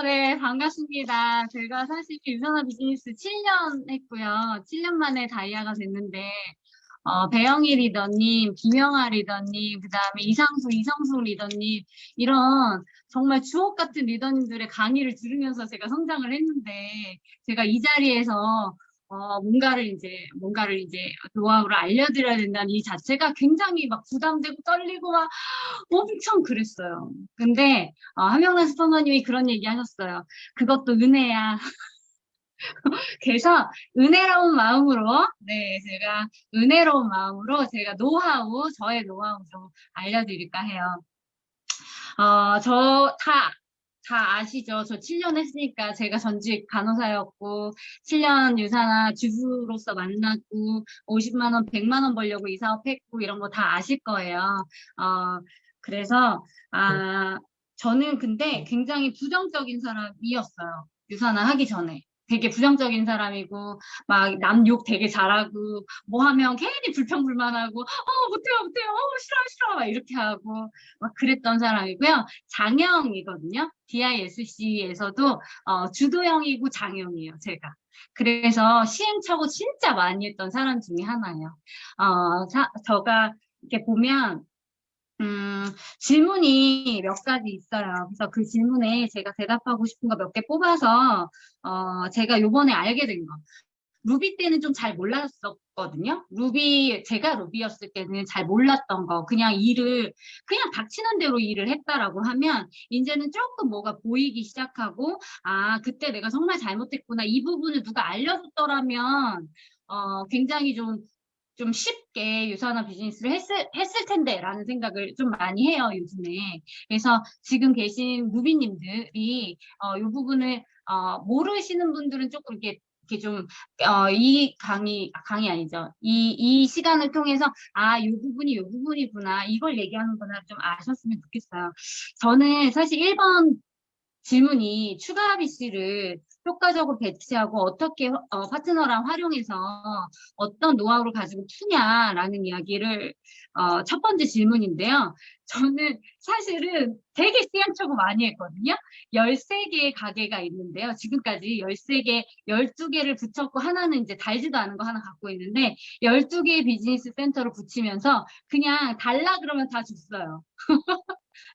네, 반갑습니다. 제가 사실 유선화 비즈니스 7년 했고요. 7년 만에 다이아가 됐는데, 배영희 리더님, 김영아 리더님, 그 다음에 이성수 리더님, 이런 정말 주옥 같은 리더님들의 강의를 들으면서 제가 성장을 했는데, 제가 이 자리에서 뭔가를 이제 노하우를 알려드려야 된다는 이 자체가 굉장히 막 부담되고 떨리고 막 엄청 그랬어요. 근데 한명란 스포너님이 그런 얘기 하셨어요. 그것도 은혜야. 그래서 은혜로운 마음으로 제가 은혜로운 마음으로 제가 저의 노하우 좀 알려드릴까 해요. 다 아시죠? 저 7년 했으니까 제가 전직 간호사였고, 7년 유산화 주부로서 만났고, 50만 원, 100만 원 벌려고 이 사업했고, 이런 거 다 아실 거예요. 그래서, 저는 근데 굉장히 부정적인 사람이었어요. 유산화 하기 전에. 되게 부정적인 사람이고, 막 남 욕 되게 잘하고, 뭐 하면 괜히 불평불만하고, 못해요, 싫어, 막 이렇게 하고, 막 그랬던 사람이고요. 장형이거든요. DISC에서도 주도형이고 장형이에요, 제가. 그래서 시행착오 진짜 많이 했던 사람 중에 하나예요. 저가 이렇게 보면 질문이 몇 가지 있어요. 그래서 그 질문에 제가 대답하고 싶은 거 몇 개 뽑아서 제가 요번에 알게 된 거. 루비 때는 좀 잘 몰랐었거든요. 제가 루비였을 때는 잘 몰랐던 거, 그냥 닥치는 대로 일을 했다라고 하면, 이제는 조금 뭐가 보이기 시작하고, 그때 내가 정말 잘못했구나. 이 부분을 누가 알려줬더라면, 굉장히 좀 쉽게 유산화 비즈니스를 했을 텐데라는 생각을 좀 많이 해요, 요즘에. 그래서 지금 계신 루비님들이, 이 부분을, 모르시는 분들은 조금 이렇게 좀, 강의 아니죠. 이 시간을 통해서, 요 부분이구나. 이걸 얘기하는구나. 좀 아셨으면 좋겠어요. 저는 사실 1번 질문이 추가 BC를 효과적으로 배치하고 어떻게 파트너랑 활용해서 어떤 노하우를 가지고 푸냐라는 이야기를 첫 번째 질문인데요. 저는 사실은 되게 시행착오 많이 했거든요. 13개의 가게가 있는데요. 지금까지 13개, 12개를 붙였고 하나는 이제 달지도 않은 거 하나 갖고 있는데 12개의 비즈니스 센터를 붙이면서 그냥 달라 그러면 다 줬어요.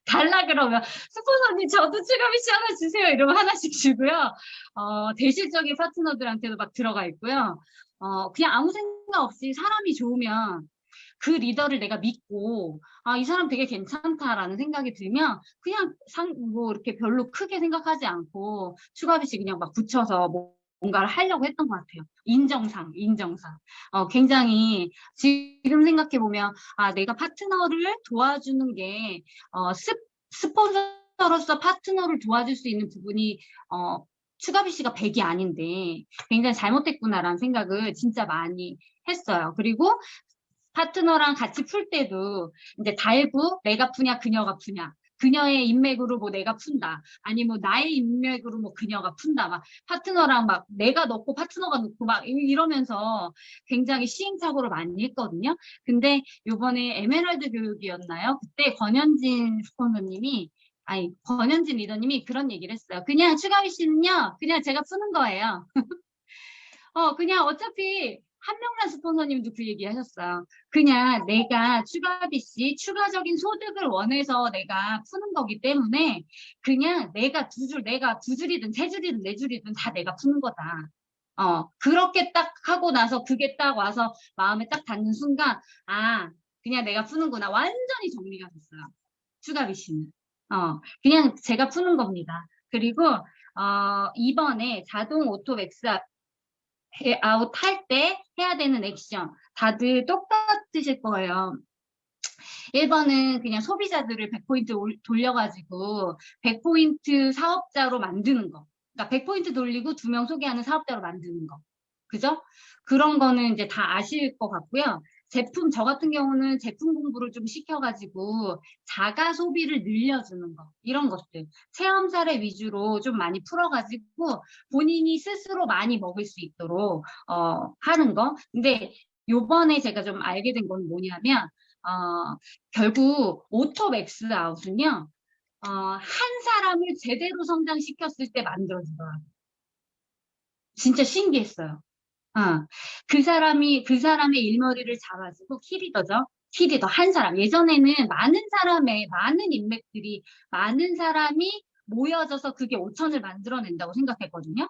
달라 그러면 스폰서님 저도 추가비씨 하나 주세요 이러면 하나씩 주고요. 대실적인 파트너들한테도 막 들어가 있고요. 그냥 아무 생각 없이 사람이 좋으면 그 리더를 내가 믿고 이 사람 되게 괜찮다라는 생각이 들면 그냥 뭐 이렇게 별로 크게 생각하지 않고 추가비씨 그냥 막 붙여서 뭔가를 하려고 했던 것 같아요. 인정상. 굉장히 지금 생각해보면, 내가 파트너를 도와주는 게, 스폰서로서 파트너를 도와줄 수 있는 부분이, 추가비 씨가 100이 아닌데, 굉장히 잘못됐구나라는 생각을 진짜 많이 했어요. 그리고 파트너랑 같이 풀 때도 이제 달고 내가 푸냐 그녀가 푸냐 그녀의 인맥으로 뭐 내가 푼다 아니 뭐 나의 인맥으로 뭐 그녀가 푼다 막 파트너랑 막 내가 넣고 파트너가 넣고 막 이러면서 굉장히 시행착오를 많이 했거든요. 근데 요번에 에메랄드 교육이었나요? 그때 권현진 리더님이 그런 얘기를 했어요. 그냥 추가위 씨는요 그냥 제가 푸는 거예요. 그냥 어차피 한명란 스폰서님도 그 얘기 하셨어요. 그냥 내가 추가적인 소득을 원해서 내가 푸는 거기 때문에 그냥 내가 두 줄이든 세 줄이든 네 줄이든 다 내가 푸는 거다. 그렇게 딱 하고 나서 그게 딱 와서 마음에 딱 닿는 순간, 그냥 내가 푸는구나. 완전히 정리가 됐어요. 추가비 씨는. 그냥 제가 푸는 겁니다. 그리고, 이번에 자동 오토 맥스 아웃 할 때 해야 되는 액션 다들 똑같으실 거예요. 1번은 그냥 소비자들을 100포인트 돌려가지고 100포인트 사업자로 만드는 거. 그러니까 100포인트 돌리고 2명 소개하는 사업자로 만드는 거. 그죠? 그런 거는 이제 다 아실 것 같고요. 저 같은 경우는 제품 공부를 좀 시켜가지고 자가 소비를 늘려주는 거. 이런 것들. 체험 사례 위주로 좀 많이 풀어가지고 본인이 스스로 많이 먹을 수 있도록, 하는 거. 근데 요번에 제가 좀 알게 된 건 뭐냐면, 결국 오토 맥스 아웃은요. 한 사람을 제대로 성장시켰을 때 만들어지더라고요. 진짜 신기했어요. 어, 그 사람의 일머리를 잡아주고 키리더죠. 키리더 한 사람. 예전에는 많은 인맥들이, 많은 사람이 모여져서 그게 5천을 만들어낸다고 생각했거든요.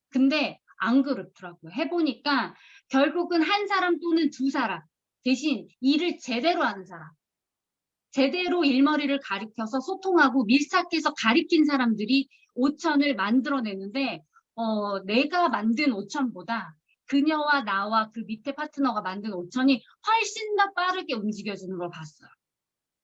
근데 안 그렇더라고요. 해보니까 결국은 한 사람 또는 두 사람 대신 일을 제대로 하는 사람. 제대로 일머리를 가리켜서 소통하고 밀착해서 가리킨 사람들이 5천을 만들어내는데, 내가 만든 5천보다 그녀와 나와 그 밑에 파트너가 만든 5천이 훨씬 더 빠르게 움직여지는 걸 봤어요.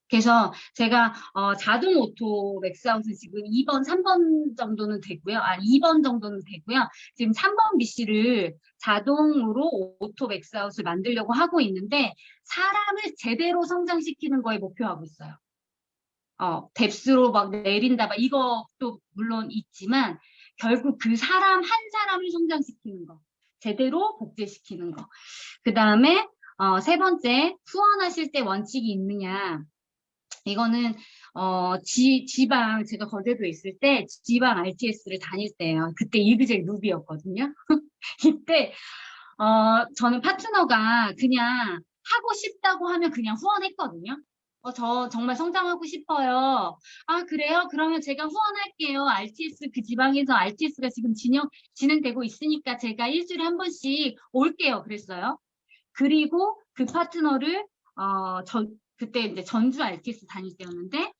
그래서 제가 자동 오토 맥스아웃은 지금 2번, 3번 정도는 되고요. 2번 정도는 되고요. 지금 3번 BC를 자동으로 오토 맥스아웃을 만들려고 하고 있는데 사람을 제대로 성장시키는 거에 목표하고 있어요. 뎁스로 막 내린다, 막 이것도 물론 있지만 결국 그 사람 한 사람을 성장시키는 거, 제대로 복제시키는 거. 그 다음에 세 번째, 후원하실 때 원칙이 있느냐. 이거는 지방 제가 거제도에 있을 때 지방 RTS를 다닐 때예요. 그때 이그젝 루비였거든요. 이때 저는 파트너가 그냥 하고 싶다고 하면 그냥 후원했거든요. 저 정말 성장하고 싶어요. 아, 그래요? 그러면 제가 후원할게요. RTS, 그 지방에서 RTS가 지금 진행되고 있으니까 제가 일주일에 한 번씩 올게요. 그랬어요. 그리고 그 파트너를, 그때 이제 전주 RTS 다닐 때였는데,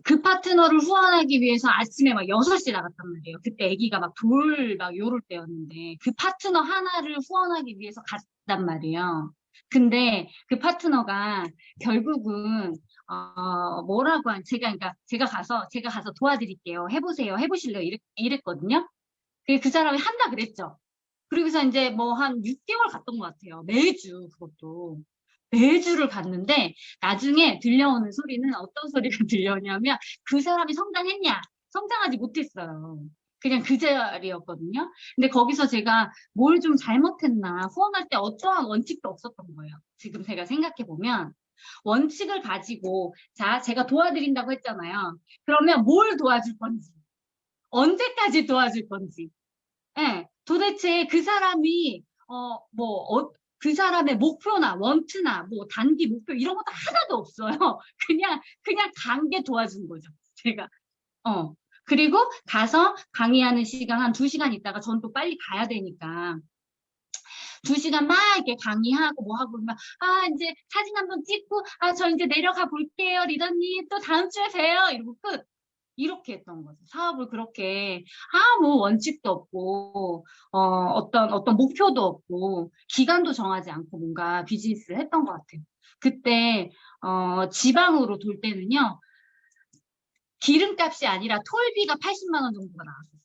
그 파트너를 후원하기 위해서 아침에 막 6시에 나갔단 말이에요. 그때 아기가 막 막 요럴 때였는데, 그 파트너 하나를 후원하기 위해서 갔단 말이에요. 근데 그 파트너가 결국은, 뭐라고 그러니까 제가 가서 도와드릴게요. 해보세요. 해보실래요? 이랬거든요. 그 사람이 한다 그랬죠. 그러고서 이제 뭐 한 6개월 갔던 것 같아요. 매주 그것도. 매주를 갔는데 나중에 들려오는 소리는 어떤 소리가 들려오냐면 그 사람이 성장했냐? 성장하지 못했어요. 그냥 그 자리였거든요. 근데 거기서 제가 뭘 좀 잘못했나 후원할 때 어떠한 원칙도 없었던 거예요. 지금 제가 생각해 보면 원칙을 가지고 자 제가 도와드린다고 했잖아요. 그러면 뭘 도와줄 건지 언제까지 도와줄 건지 예, 도대체 그 사람이, 그 사람의 목표나 원트나 뭐 단기 목표 이런 것도 하나도 없어요. 그냥 관계 도와준 거죠. 제가. 어. 그리고 가서 강의하는 시간 한 2시간 있다가 전 또 빨리 가야 되니까. 2시간 막 이렇게 강의하고 뭐 하고 그러면 이제 사진 한번 찍고 저 이제 내려가 볼게요. 리더님 또 다음 주에 봬요. 이러고 끝. 이렇게 했던 거죠. 사업을 그렇게 아무 원칙도 없고 어떤 목표도 없고 기간도 정하지 않고 뭔가 비즈니스를 했던 것 같아요. 그때 지방으로 돌 때는요. 기름값이 아니라 톨비가 80만 원 정도가 나왔었어요.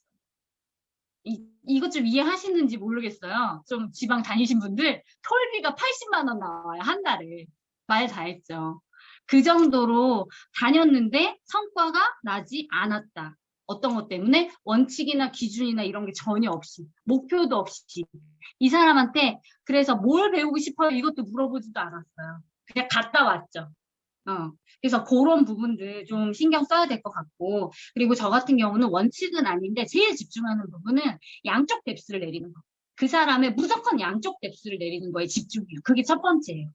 이것 좀 이해하시는지 모르겠어요. 좀 지방 다니신 분들 톨비가 80만 원 나와요. 한 달에. 말 다 했죠. 그 정도로 다녔는데 성과가 나지 않았다. 어떤 것 때문에? 원칙이나 기준이나 이런 게 전혀 없이, 목표도 없이. 이 사람한테 그래서 뭘 배우고 싶어요? 이것도 물어보지도 않았어요. 그냥 갔다 왔죠. 그래서 그런 부분들 좀 신경 써야 될 것 같고, 그리고 저 같은 경우는 원칙은 아닌데 제일 집중하는 부분은 양쪽 뎁스를 내리는 거. 그 사람의 무조건 양쪽 뎁스를 내리는 거에 집중해요. 그게 첫 번째예요.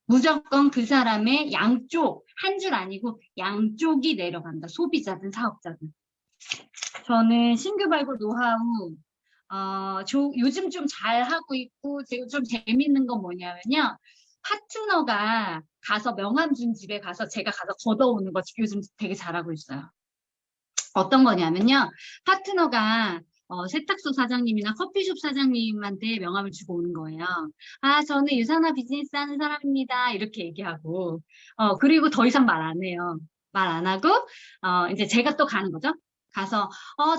무조건 그 사람의 양쪽, 한 줄 아니고 양쪽이 내려간다. 소비자든 사업자든. 저는 신규 발굴 노하우, 요즘 좀 잘하고 있고, 지금 좀 재밌는 건 뭐냐면요. 파트너가 가서 명함 준 집에 가서 제가 가서 걷어오는 거 요즘 되게 잘하고 있어요. 어떤 거냐면요. 파트너가 세탁소 사장님이나 커피숍 사장님한테 명함을 주고 오는 거예요. 저는 유산화 비즈니스 하는 사람입니다. 이렇게 얘기하고, 그리고 더 이상 말 안 해요. 말 안 하고, 이제 제가 또 가는 거죠. 가서,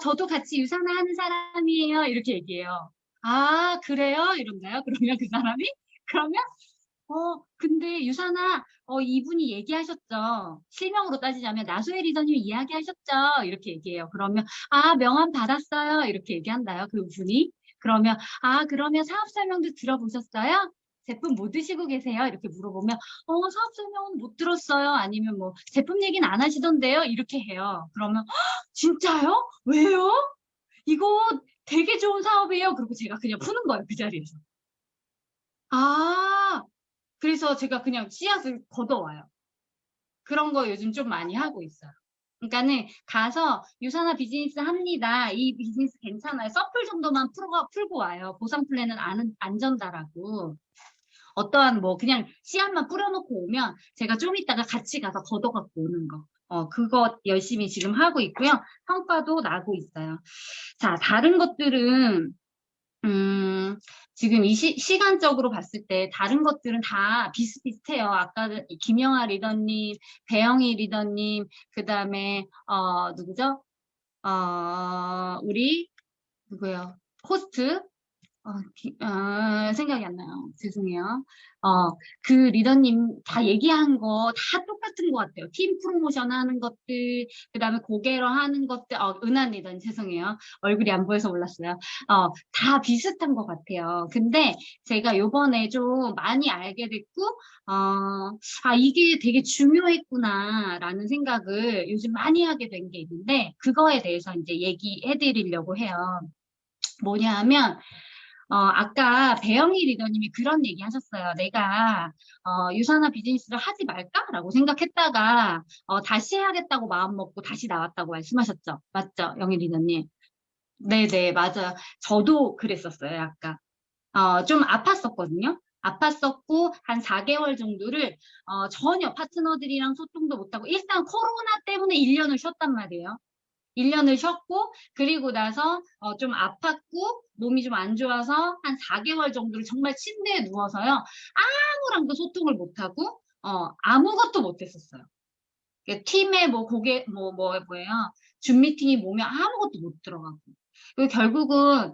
저도 같이 유산화 하는 사람이에요. 이렇게 얘기해요. 그래요? 이런가요? 그러면 그 사람이? 그러면 근데 유산아, 이분이 얘기하셨죠. 실명으로 따지자면 나소혜 리더님이 이야기하셨죠. 이렇게 얘기해요. 그러면 명함 받았어요. 이렇게 얘기한다요. 그 분이. 그러면 그러면 사업 설명도 들어보셨어요? 제품 뭐 드시고 계세요? 이렇게 물어보면, 사업 설명은 못 들었어요. 아니면 뭐, 제품 얘기는 안 하시던데요? 이렇게 해요. 그러면, "헉, 진짜요? 왜요? 이거 되게 좋은 사업이에요." 그리고 제가 그냥 푸는 거예요, 그 자리에서. 아, 그래서 제가 그냥 씨앗을 걷어와요. 그런 거 요즘 좀 많이 하고 있어요. 그러니까는 가서 유산화 비즈니스 합니다. 이 비즈니스 괜찮아요. 서플 정도만 풀고 와요. 보상 플랜은 안 전달하고. 어떠한 뭐 그냥 씨앗만 뿌려놓고 오면 제가 좀 이따가 같이 가서 걷어갖고 오는 거. 그거 열심히 지금 하고 있고요. 성과도 나고 있어요. 자, 다른 것들은 지금 시간적으로 봤을 때 다른 것들은 다 비슷비슷해요. 아까 김영아 리더님, 배영희 리더님, 그 다음에, 누구죠? 우리, 누구요? 호스트? 생각이 안 나요. 죄송해요. 그 리더님 다 얘기한 거 다 똑같은 것 같아요. 팀 프로모션 하는 것들, 그 다음에 고개로 하는 것들, 은한 리더님 죄송해요. 얼굴이 안 보여서 몰랐어요. 다 비슷한 것 같아요. 근데 제가 요번에 좀 많이 알게 됐고, 이게 되게 중요했구나라는 생각을 요즘 많이 하게 된 게 있는데, 그거에 대해서 이제 얘기해 드리려고 해요. 뭐냐 하면, 아까 배영희 리더님이 그런 얘기 하셨어요. 내가, 유산화 비즈니스를 하지 말까라고 생각했다가, 다시 해야겠다고 마음먹고 다시 나왔다고 말씀하셨죠. 맞죠? 영희 리더님. 네네, 맞아요. 저도 그랬었어요, 약간. 좀 아팠었거든요. 아팠었고, 한 4개월 정도를, 전혀 파트너들이랑 소통도 못하고, 일단 코로나 때문에 1년을 쉬었단 말이에요. 1년을 쉬었고, 그리고 나서 좀 아팠고, 몸이 좀 안 좋아서 한 4개월 정도를 정말 침대에 누워서요. 아무랑도 소통을 못하고, 아무것도 못했었어요. 팀에 뭐 뭐예요? 줌 미팅이 뭐면 아무것도 못 들어가고. 그리고 결국은,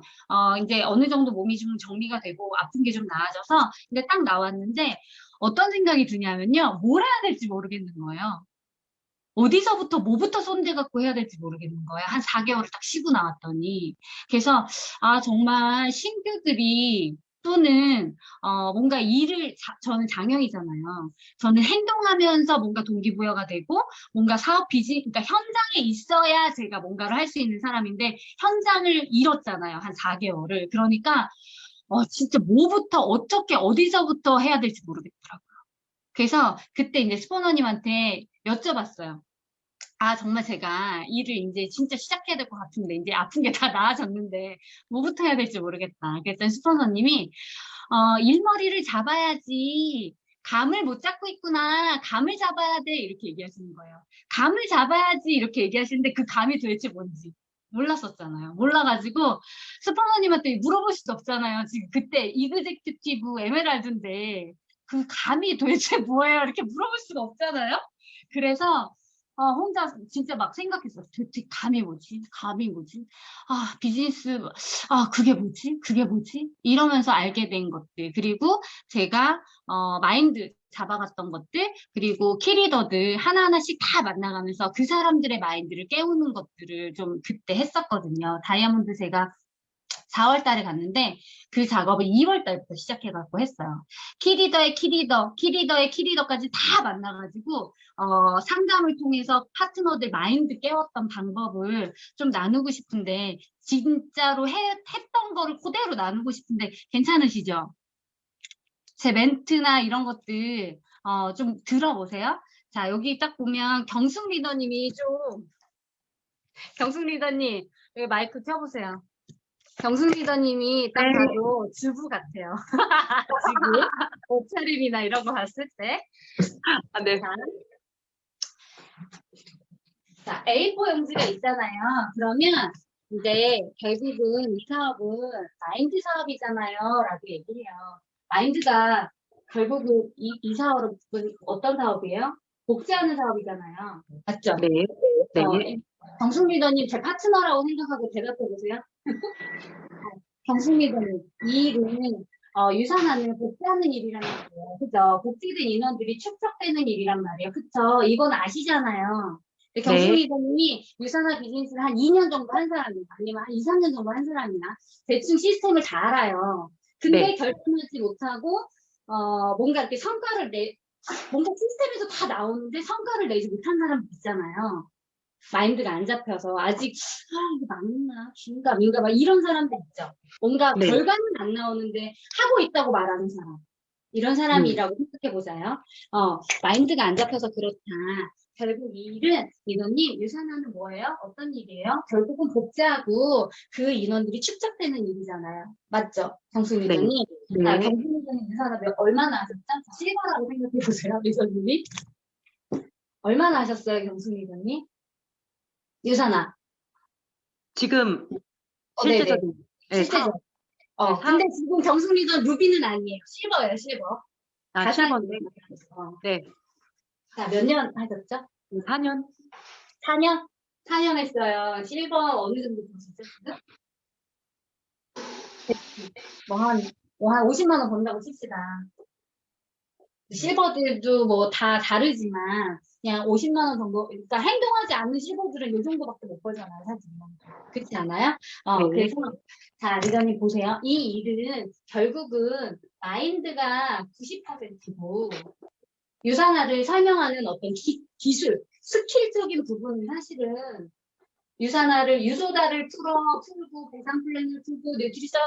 이제 어느 정도 몸이 좀 정리가 되고 아픈 게 좀 나아져서, 근데 딱 나왔는데, 어떤 생각이 드냐면요. 뭘 해야 될지 모르겠는 거예요. 어디서부터 뭐부터 손대 갖고 해야 될지 모르겠는 거예요. 한 4개월을 딱 쉬고 나왔더니. 그래서 정말 신규들이 또는 뭔가 저는 장형이잖아요. 저는 행동하면서 뭔가 동기부여가 되고 뭔가 그러니까 현장에 있어야 제가 뭔가를 할 수 있는 사람인데 현장을 잃었잖아요. 한 4개월을. 그러니까 진짜 뭐부터 어떻게 어디서부터 해야 될지 모르겠더라고요. 그래서 그때 이제 스포너님한테 여쭤봤어요. 정말 제가 일을 이제 진짜 시작해야 될 것 같은데, 이제 아픈 게 다 나아졌는데, 뭐부터 해야 될지 모르겠다. 그랬더니 스포너님이, 일머리를 잡아야지. 감을 못 잡고 있구나. 감을 잡아야 돼. 이렇게 얘기하시는 거예요. 감을 잡아야지. 이렇게 얘기하시는데 그 감이 도대체 뭔지 몰랐었잖아요. 몰라가지고 스포너님한테 물어볼 수도 없잖아요. 지금 그때 이그제큐티브 에메랄드인데 그 감이 도대체 뭐예요? 이렇게 물어볼 수가 없잖아요. 그래서 혼자 진짜 막 생각했어. 도대체 감이 뭐지? 감이 뭐지? 비즈니스, 그게 뭐지? 그게 뭐지? 이러면서 알게 된 것들. 그리고 제가, 마인드 잡아갔던 것들, 그리고 키리더들 하나하나씩 다 만나가면서 그 사람들의 마인드를 깨우는 것들을 좀 그때 했었거든요. 다이아몬드 제가 4월 달에 갔는데 그 작업을 2월 달부터 시작해갖고 했어요. 키리더의 키리더, 키리더의 키리더까지 다 만나가지고 상담을 통해서 파트너들 마인드 깨웠던 방법을 좀 나누고 싶은데 진짜로 했던 거를 그대로 나누고 싶은데 괜찮으시죠? 제 멘트나 이런 것들 좀 들어보세요. 자, 여기 딱 보면 경숙 리더님 여기 마이크 켜보세요. 경숙 리더님이 딱 네. 봐도 주부 같아요. 주부 옷차림이나 이런 거 봤을 때. 네. 자, A4 용지가 있잖아요. 그러면 이제 결국은 이 사업은 마인드 사업이잖아요. 라고 얘기해요. 마인드가 결국은 이 사업은 어떤 사업이에요? 복제하는 사업이잖아요. 맞죠? 네. 네. 경숙 리더님 제 파트너라고 생각하고 대답해 보세요. 경숙 리더님, 이 일은 유산하는 복제하는 일이란 말이에요. 그죠? 복제된 인원들이 축적되는 일이란 말이에요. 그쵸? 이건 아시잖아요. 근데 경숙 네. 리더님이 유산화 비즈니스를 한 2년 정도 한 사람이나 아니면 한 2, 3년 정도 한 사람이나 대충 시스템을 다 알아요. 근데 네. 결정하지 못하고 뭔가 이렇게 뭔가 시스템에서 다 나오는데 성과를 내지 못한 사람 있잖아요. 마인드가 안 잡혀서 아직 이게 맞나 긴가 민가 막 이런 사람들 있죠. 뭔가 네. 결과는 안 나오는데 하고 있다고 말하는 사람. 이런 사람이라고 생각해 보자요. 마인드가 안 잡혀서 그렇다. 결국 이 일은 민원님 유산화는 뭐예요? 어떤 일이에요? 결국은 복제하고 그 인원들이 축적되는 일이잖아요. 맞죠? 경수 네. 민원님. 자, 네. 경수 민원님 유산화 얼마나 하셨죠? 실버라고 생각해 보세요, 민원님이. 얼마나 하셨어요, 경수 민원님? 유산화. 지금 네네. 실제적인 네, 실제죠. 네, 근데 지금 경수 민원 루비는 아니에요. 실버예요, 실버. 아, 가상의 7번데. 어. 네. 자, 몇 년 하셨죠? 4년? 4년? 4년 했어요. 실버 어느 정도 보시죠, 지금? 한 50만 원 번다고 칩시다. 실버들도 뭐 다 다르지만, 그냥 50만 원 정도, 그러니까 행동하지 않는 실버들은 이 정도밖에 못 벌잖아요, 사실. 그렇지 않아요? 네. 그래서, 자, 리더님 보세요. 이 일은 결국은 마인드가 90%고, 유산화를 설명하는 어떤 기술, 스킬적인 부분은 사실은 유산화를 유소다를 풀고 보상 플랜을 풀고 뉴트리션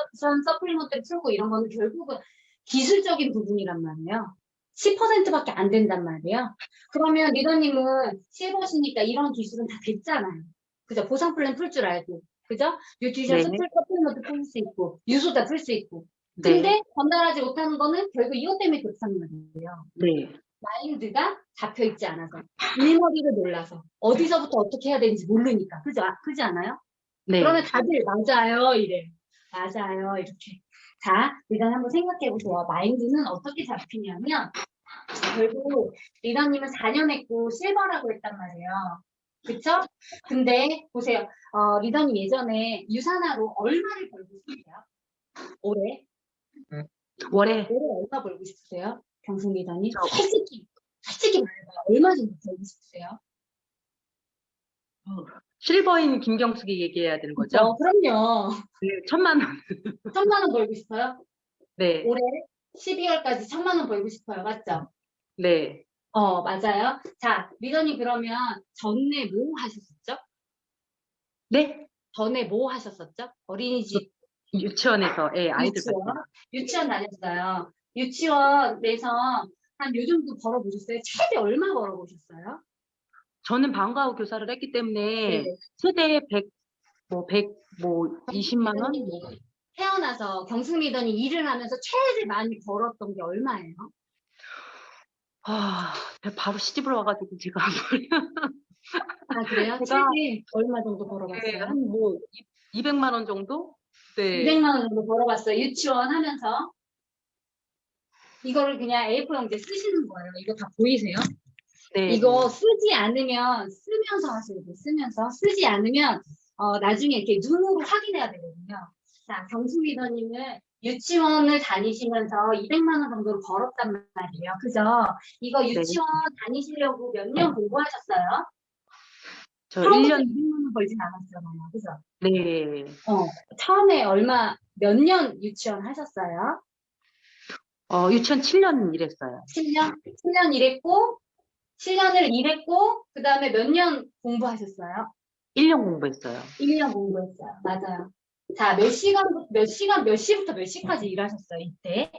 서플리먼트를 풀고 이런 거는 결국은 기술적인 부분이란 말이에요. 10%밖에 안 된단 말이에요. 그러면 리더님은 실버시니까 이런 기술은 다 됐잖아요. 그죠? 보상 플랜 풀 줄 알고. 그죠? 뉴트리션 네. 서플리먼트 풀 수 있고 유소다 풀 수 있고. 네. 근데 전달하지 못하는 거는 결국 이것 때문에 그렇다는 거예요. 네. 마인드가 잡혀있지 않아서 일머리를 몰라서 어디서부터 어떻게 해야 되는지 모르니까 그죠? 그지 않아요? 네. 그러면 다들 맞아요 이래 맞아요 이렇게 자 일단 한번 생각해 보세요. 마인드는 어떻게 잡히냐면 결국 리더님은 4년 했고 실버라고 했단 말이에요. 그쵸? 근데 보세요. 리더님 예전에 유산화로 얼마를 벌고 싶으세요? 올해? 월에 올해 얼마 벌고 싶으세요? 경승 리더님? 저 솔직히 말해봐요. 얼마 정도 벌고 싶으세요? 실버인 김경숙이 얘기해야 되는 거죠? 그럼요. 네, 1,000만 원. 1,000만 원 벌고 싶어요? 네. 올해 12월까지 1,000만 원 벌고 싶어요. 맞죠? 네. 맞아요. 자, 리더님 그러면 전에 뭐 하셨었죠? 네. 전에 뭐 하셨었죠? 어린이집, 유치원에서 아이들 유치원, 봤어요. 유치원 다녔어요. 유치원에서 한 요 정도 벌어보셨어요? 최대 얼마 벌어보셨어요? 저는 방과 후 교사를 했기 때문에 네네. 최대 20만 원? 태어나서 경숙 리더님 일을 하면서 최대 많이 벌었던 게 얼마예요? 바로 시집을 와가지고 제가 그래요? 제가 최대 얼마 정도 벌어봤어요? 한 200만 원 정도? 네. 200만 원 정도 벌어봤어요. 유치원 하면서. 이거를 그냥 A4 용지에 쓰시는 거예요. 이거 다 보이세요? 네. 이거 쓰지 않으면 쓰면서 하셔야 돼요. 쓰면서. 쓰지 않으면 나중에 이렇게 눈으로 확인해야 되거든요. 자, 경숙 리더님은 유치원을 다니시면서 200만 원 정도를 벌었단 말이에요. 그죠? 이거 유치원 다니시려고 몇 년 공부하셨어요? 저 처음부터 1년, 200만 원 벌진 않았잖아요. 그죠? 네. 처음에 몇 년 유치원 하셨어요? 유치원 7년 일했어요. 7년? 7년 일했고, 7년을 일했고, 그 다음에 몇 년 공부하셨어요? 1년 공부했어요. 1년 공부했어요. 맞아요. 자, 몇 시부터 몇 시까지 일하셨어요, 이때?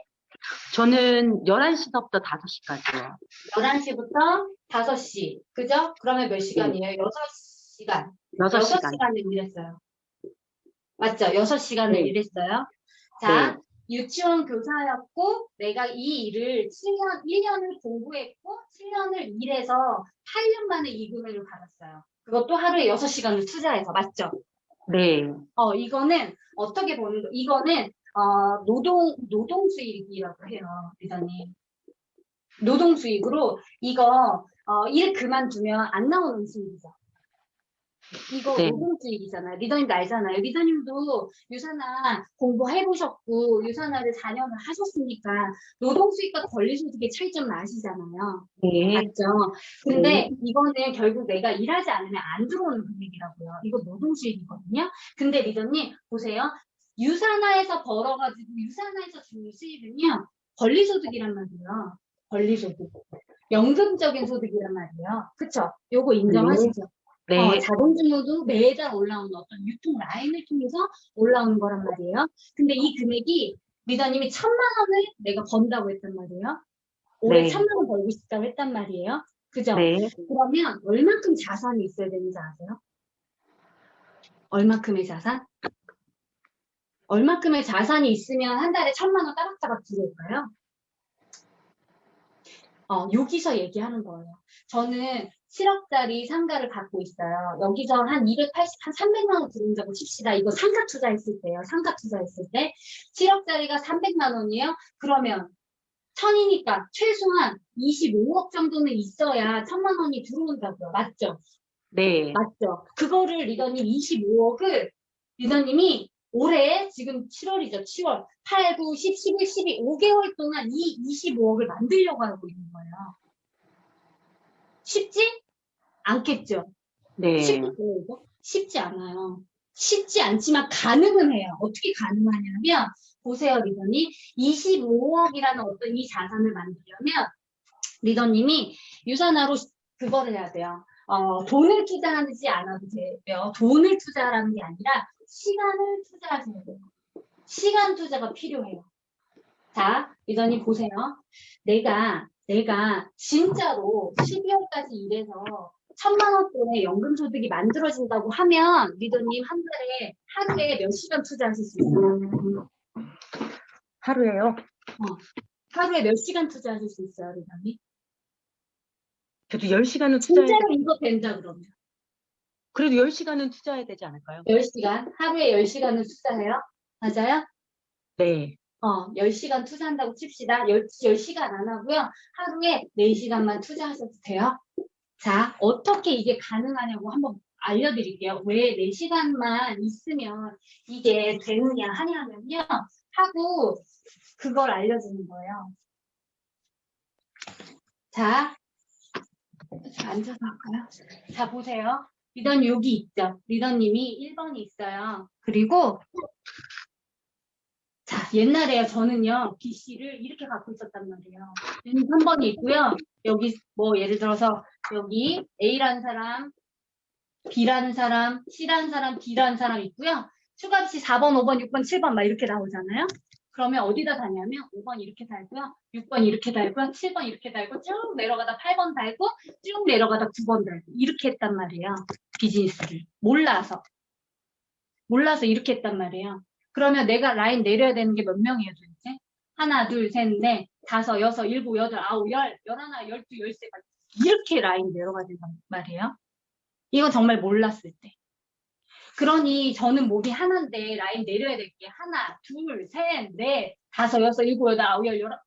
저는 11시부터 5시까지요. 11시부터 5시. 그죠? 그러면 몇 시간이에요? 6시간. 6시간. 6시간을 일했어요. 맞죠? 6시간을 네. 일했어요. 자, 네. 유치원 교사였고, 내가 이 일을 1년을 공부했고, 7년을 일해서 8년 만에 이 금액을 받았어요. 그것도 하루에 6시간을 투자해서, 맞죠? 네. 이거는 어떻게 보는 거, 이거는, 노동 수익이라고 해요, 리더님. 노동 수익으로, 이거, 일 그만두면 안 나오는 수익이죠. 이거 네. 노동 수익이잖아요. 리더님도 알잖아요. 리더님도 유산화 공부해보셨고, 유산화를 4년을 하셨으니까, 노동 수익과 권리소득의 차이점을 아시잖아요. 네. 맞죠? 근데 이거는 결국 내가 일하지 않으면 안 들어오는 금액이라고요. 이거 노동 수익이거든요. 근데 리더님, 보세요. 유산화에서 벌어가지고, 유산화에서 주는 수익은요, 권리소득이란 말이에요. 권리소득. 연금적인 소득이란 말이에요. 그쵸? 요거 인정하시죠? 네, 자본주의도 매달 올라오는 어떤 유통 라인을 통해서 올라오는 거란 말이에요. 근데 이 금액이 리더님이 1,000만 원을 내가 번다고 했단 말이에요. 올해 네, 1,000만 원 벌고 싶다고 했단 말이에요. 그죠? 네. 그러면 얼만큼 자산이 있어야 되는지 아세요? 얼마큼의 자산? 얼마큼의 자산이 있으면 한 달에 1,000만 원 따박따박 들어올까요? 여기서 얘기하는 거예요. 저는 7억짜리 상가를 갖고 있어요. 여기서 한 280, 한 300만 원 들어온다고 칩시다. 이거 상가 투자했을 때요. 상가 투자했을 때. 7억짜리가 300만 원이에요? 그러면 1,000이니까 최소한 25억 정도는 있어야 1,000만 원이 들어온다고요. 맞죠? 네. 맞죠? 그거를 리더님 25억을 리더님이 올해 지금 7월이죠. 7월 8, 9, 10, 11, 12 5개월 동안 이 25억을 만들려고 하고 있는 거예요. 쉽지 않겠죠? 네. 쉽겠어요, 이거? 쉽지 않아요. 쉽지 않지만 가능은 해요. 어떻게 가능하냐면 보세요, 리더님. 25억이라는 어떤 이 자산을 만들려면 리더님이 유산화로 그거를 해야 돼요. 돈을 투자하지 않아도 돼요. 돈을 투자하라는 게 아니라 시간을 투자하셔야 돼요. 시간 투자가 필요해요. 자, 리더님 보세요. 내가 진짜로 12월까지 일해서 1,000만 원대의 연금소득이 만들어진다고 하면 리더님 한 달에 하루에 몇 시간 투자하실 수 있어요? 하루에요? 하루에 몇 시간 투자하실 수 있어요, 리더님? 저도 10시간은 투자해야 진짜로 이거 된다 그러면. 그래도 10시간은 투자해야 되지 않을까요? 10시간? 하루에 10시간을 투자해요? 맞아요? 네. 10시간 투자한다고 칩시다. 10시간 안 하고요. 하루에 4시간만 투자하셔도 돼요. 자, 어떻게 이게 가능하냐고 한번 알려드릴게요. 왜 4시간만 있으면 이게 되느냐 하냐면요. 하고 그걸 알려주는 거예요. 자, 앉아서 할까요? 자, 보세요. 리더님 여기 있죠? 리더님이 1번이 있어요. 그리고 자, 옛날에요. 저는요. BC를 이렇게 갖고 있었단 말이에요. 여기 3번이 있고요. 여기 뭐 예를 들어서 여기 A라는 사람, B라는 사람, C라는 사람, D라는 사람 있고요. 추가값이 4번, 5번, 6번, 7번 막 이렇게 나오잖아요. 그러면 어디다 달냐면 5번 이렇게 달고요. 6번 이렇게 달고요. 7번 이렇게 달고 쭉 내려가다 8번 달고 쭉 내려가다 9번 달고 이렇게 했단 말이에요. 비즈니스를. 몰라서 이렇게 했단 말이에요. 그러면 내가 라인 내려야 되는 게 몇 명이에요, 도대체? 하나, 둘, 셋, 넷, 다섯, 여섯, 일곱, 여덟, 아홉, 열, 열하나, 열두, 열세까지. 이렇게 라인 내려가야 된단 말이에요. 이건 정말 몰랐을 때. 그러니 저는 몸이 하나인데 라인 내려야 될 게 하나, 둘, 셋, 넷, 다섯, 여섯, 일곱, 여덟, 아홉, 열, 열한.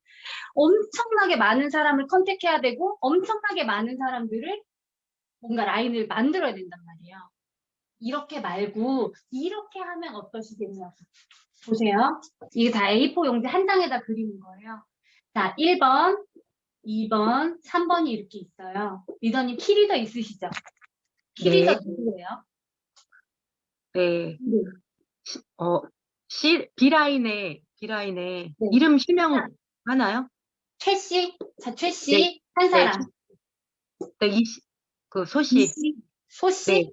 엄청나게 많은 사람을 컨택해야 되고 엄청나게 많은 사람들을 뭔가 라인을 만들어야 된단 말이에요. 이렇게 말고 이렇게 하면 어떠시겠냐고. 보세요. 이게 다 A4 용지 한 장에다 그리는 거예요. 자, 1번, 2번, 3번이 이렇게 있어요. 리더님 키리더 있으시죠? 키리더 네. 누구예요? 네. B라인에 네. 이름 실명 하나요? 최씨? 자, 최씨 네. 한 사람. 네, 소씨. 이씨? 소씨? 네.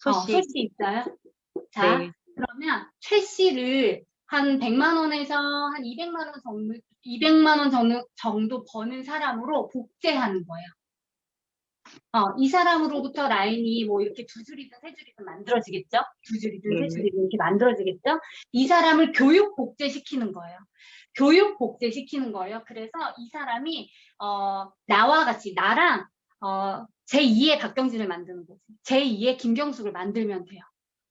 소씨. 소씨 있어요? 자, 네. 그러면 최 씨를 한 100만 원에서 한 200만 원 정도 버는 사람으로 복제하는 거예요. 이 사람으로부터 라인이 뭐 이렇게 두 줄이든 세 줄이든 만들어지겠죠? 두 줄이든 세 네. 줄이든 이렇게 만들어지겠죠? 이 사람을 교육 복제시키는 거예요. 교육 복제시키는 거예요. 그래서 이 사람이 나와 같이 나랑 제2의 박경진을 만드는 거지. 제2의 김경숙을 만들면 돼요.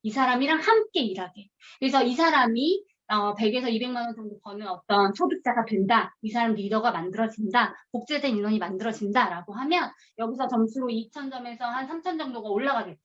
이 사람이랑 함께 일하게. 그래서 이 사람이 100에서 200만 원 정도 버는 어떤 소득자가 된다. 이 사람 리더가 만들어진다. 복제된 인원이 만들어진다라고 하면 여기서 점수로 2,000점에서 한 3,000 정도가 올라가겠죠.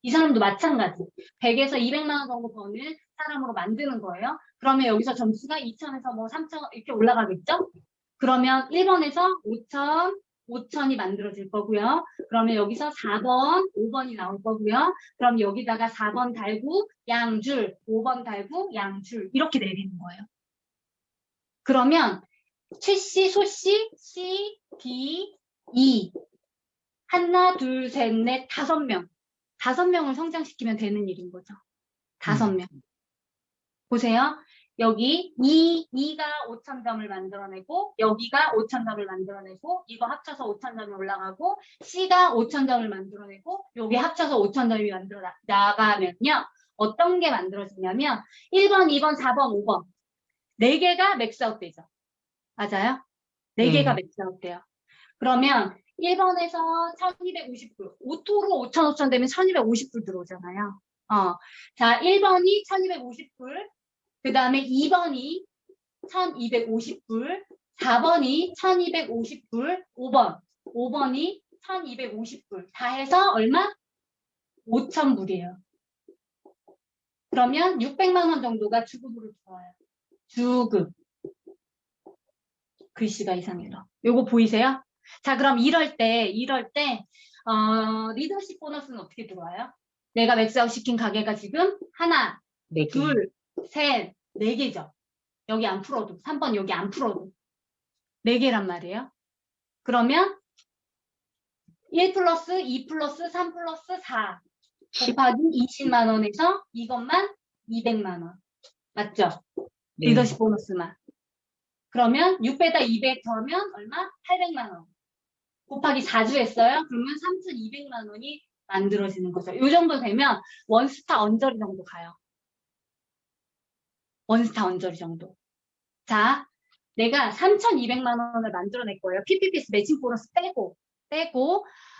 이 사람도 마찬가지. 100에서 200만 원 정도 버는 사람으로 만드는 거예요. 그러면 여기서 점수가 2,000에서 뭐 3,000 이렇게 올라가겠죠? 그러면 1번에서 5,000, 5,000이 만들어질 거고요. 그러면 여기서 4번, 5번이 나올 거고요. 그럼 여기다가 4번 달고 양줄, 5번 달고 양줄 이렇게 내리는 거예요. 그러면 최씨, 소씨, C, D, E. 하나, 둘, 셋, 넷, 5명. 5명을 성장시키면 되는 일인 거죠. 5명. 보세요. 여기 2가 5,000점을 만들어내고, 여기가 5,000점을 만들어내고, 이거 합쳐서 5,000점이 올라가고, C가 5,000점을 만들어내고, 여기 합쳐서 5,000점이 만들어 나가면요. 어떤 게 만들어지냐면, 1번, 2번, 4번, 5번. 4개가 맥스아웃 되죠. 맞아요? 4개가 맥스아웃 돼요. 그러면 1번에서 1250불, 오토로 5,000, 5,000 되면 1250불 들어오잖아요. 자, 1번이 1250불, 그 다음에 2번이 1250불, 4번이 1250불, 5번이 1250불. 다 해서 얼마? 5,000불이에요. 그러면 600만 원 정도가 주급으로 들어와요. 주급. 글씨가 이상해서. 요거 보이세요? 자, 그럼 이럴 때, 리더십 보너스는 어떻게 들어와요? 내가 맥스아웃 시킨 가게가 지금 하나, 4개. 둘, 셋, 4개죠. 여기 안 풀어도, 3번 여기 안 풀어도. 4개란 말이에요. 그러면 1 플러스 2 플러스 3 플러스 4 곱하기 20만 원에서 이것만 200만 원. 맞죠? 네. 리더십 보너스만. 그러면 6배다 200 더하면 얼마? 800만 원. 곱하기 4주 했어요? 그러면 3,200만 원이 만들어지는 거죠. 이 정도 되면 원스타 언저리 정도 가요. 원스타 언저리 정도. 자, 내가 3,200만 원을 만들어낼 거예요. PPPS 매칭 보너스 빼고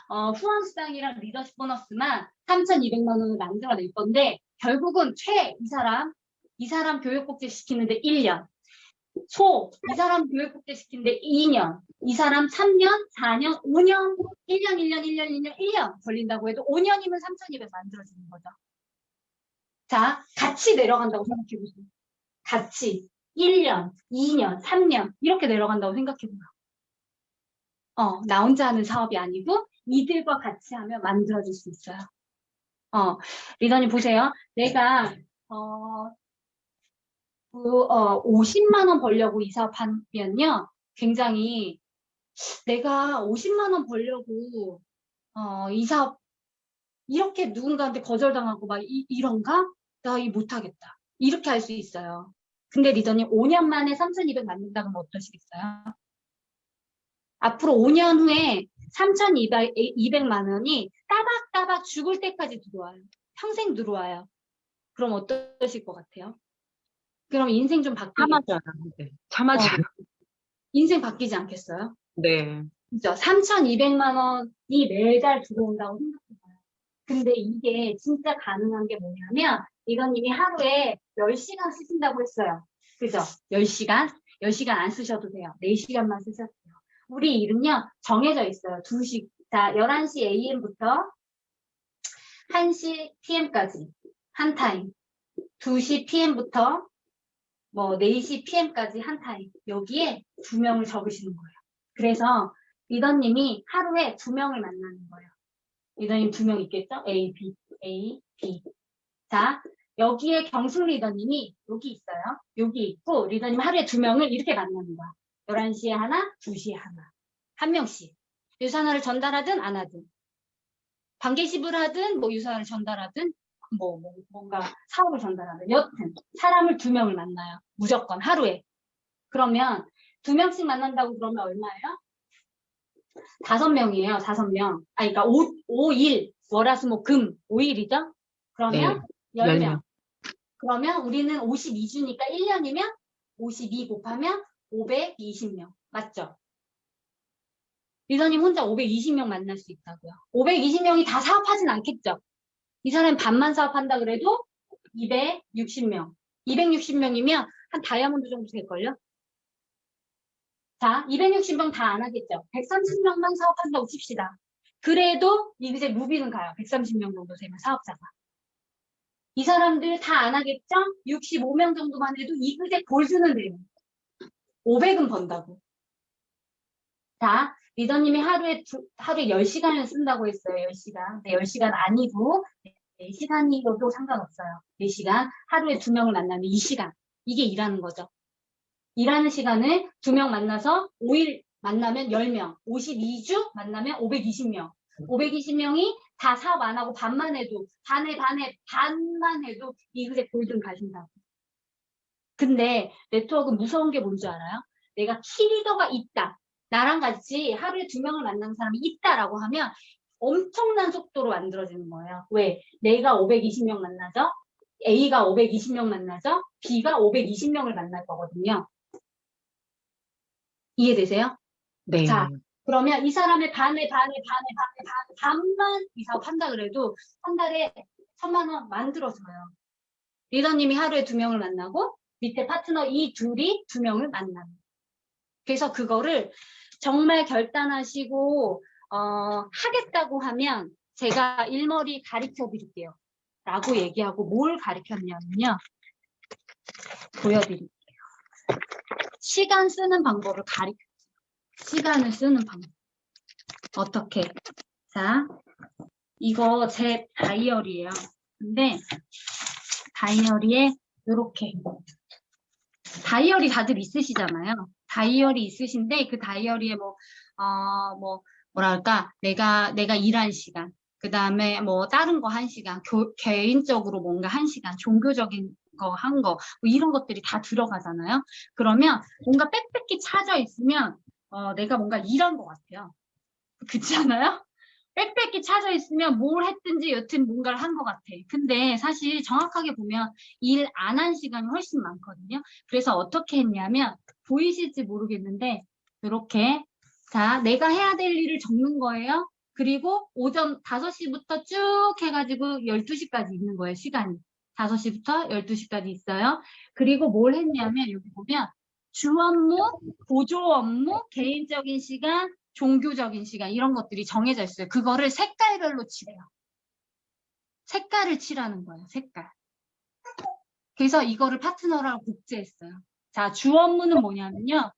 후원 수당이랑 리더십 보너스만 3,200만 원을 만들어낼 건데 결국은 이 사람 교육복지 시키는데 1년. 이 사람 교육복지 시키는데 2년. 이 사람 3년, 4년, 5년, 1년 걸린다고 해도 5년이면 3,200 만들어지는 거죠. 자, 같이 내려간다고 생각해보세요. 같이 1년, 2년, 3년 이렇게 내려간다고 생각해보세요. 나 혼자 하는 사업이 아니고 이들과 같이 하면 만들어질 수 있어요. 리더님 보세요. 내가 50만 원 벌려고 이 사업 하면요. 굉장히 내가 50만 원 벌려고 이 사업 이렇게 누군가한테 거절당하고 막 이런가? 나 이 못하겠다. 이렇게 할 수 있어요. 근데 리더님 5년 만에 3,200 만든다면 어떠시겠어요? 앞으로 5년 후에 3,200만 원이 따박따박 죽을 때까지 들어와요. 평생 들어와요. 그럼 어떠실 것 같아요? 그럼 인생 좀 바뀌겠죠? 참아줘요. 인생 바뀌지 않겠어요? 네. 그죠? 3,200만 원이 매달 들어온다고 생각해봐요. 근데 이게 진짜 가능한 게 뭐냐면, 리더님이 하루에 10시간 쓰신다고 했어요. 그죠? 10시간? 10시간 안 쓰셔도 돼요. 4시간만 쓰셔도 돼요. 우리 일은요, 정해져 있어요. 2시, 자, 11시 AM부터 1시 PM까지 한 타임. 2시 PM부터 4시 PM까지 한 타임. 여기에 2명을 적으시는 거예요. 그래서 리더님이 하루에 2명을 만나는 거예요. 리더님 2명 있겠죠? A, B. 자, 여기에 경숙 리더님이 여기 있어요. 여기 있고 리더님 하루에 2명을 이렇게 만나는 거야. 11시에 하나, 2시에 하나. 한 명씩. 유산화를 전달하든 안 하든. 반개십을 하든 유산화를 전달하든 뭔가 사업을 전달하든. 여튼 사람을 2명을 만나요. 무조건 하루에. 그러면 2명씩 만난다고 그러면 얼마예요? 5명이에요. 5명. 그러니까 5일. 월화수목금 5일이죠? 그러면 네. 10명. 그러면 우리는 52주니까 1년이면 52 곱하면 520명. 맞죠? 리더님 혼자 520명 만날 수 있다고요. 520명이 다 사업하진 않겠죠? 이 사람이 반만 사업한다 그래도 260명. 260명이면 한 다이아몬드 정도 될걸요? 자, 260명 다 안 하겠죠? 130명만 사업한다고 칩시다. 그래도 이제 루비는 가요. 130명 정도 되면 사업자가. 이 사람들 다 안 하겠죠? 65명 정도만 해도 이그제 골드는 돼요. 500은 번다고. 자, 리더님이 하루에 10시간을 쓴다고 했어요. 10시간. 근데 10시간 아니고 4시간이어도 상관없어요. 4시간. 하루에 2명을 만나면 2시간. 이게 일하는 거죠. 일하는 시간을 2명 만나서 5일 만나면 10명, 52주 만나면 520명. 520명이 다 사업 안 하고 반만 해도, 반만 해도 이글의 골든 가신다고. 근데 네트워크는 무서운 게 뭔지 알아요? 내가 키리더가 있다. 나랑 같이 하루에 2명을 만나는 사람이 있다라고 하면 엄청난 속도로 만들어지는 거예요. 왜? 내가 520명 만나죠? A가 520명 만나죠? B가 520명을 만날 거거든요. 이해되세요? 네. 자, 그러면 이 사람의 반만 이 사업 한다 그래도 한 달에 1,000만 원 만들어줘요. 리더님이 하루에 2명을 만나고 밑에 파트너 이 둘이 2명을 만나는. 그래서 그거를 정말 결단하시고 하겠다고 하면 제가 일머리 가르쳐 드릴게요. 라고 얘기하고 뭘 가르쳤냐면요. 보여드릴게요. 시간 쓰는 방법을 가르쳐요. 시간을 쓰는 방법. 어떻게? 자, 이거 제 다이어리예요. 근데 다이어리에 이렇게 다이어리 다들 있으시잖아요. 다이어리 있으신데 그 다이어리에 뭐랄까 내가 일한 시간, 그 다음에 뭐 다른 거 1시간, 개인적으로 뭔가 1시간, 종교적인 거 한 거, 뭐 이런 것들이 다 들어가잖아요. 그러면 뭔가 빽빽히 차져 있으면 내가 뭔가 일한 것 같아요. 그렇지 않아요? 빽빽히 차져 있으면 뭘 했든지 여튼 뭔가를 한 것 같아. 근데 사실 정확하게 보면 일 안 한 시간이 훨씬 많거든요. 그래서 어떻게 했냐면 보이실지 모르겠는데 이렇게 자 내가 해야 될 일을 적는 거예요. 그리고 오전 5시부터 쭉 해가지고 12시까지 있는 거예요. 시간이. 5시부터 12시까지 있어요. 그리고 뭘 했냐면 여기 보면 주 업무, 보조 업무, 개인적인 시간, 종교적인 시간 이런 것들이 정해져 있어요. 그거를 색깔별로 칠해요. 색깔을 칠하는 거예요. 색깔. 그래서 이거를 파트너랑 복제했어요. 자, 주 업무는 뭐냐면요.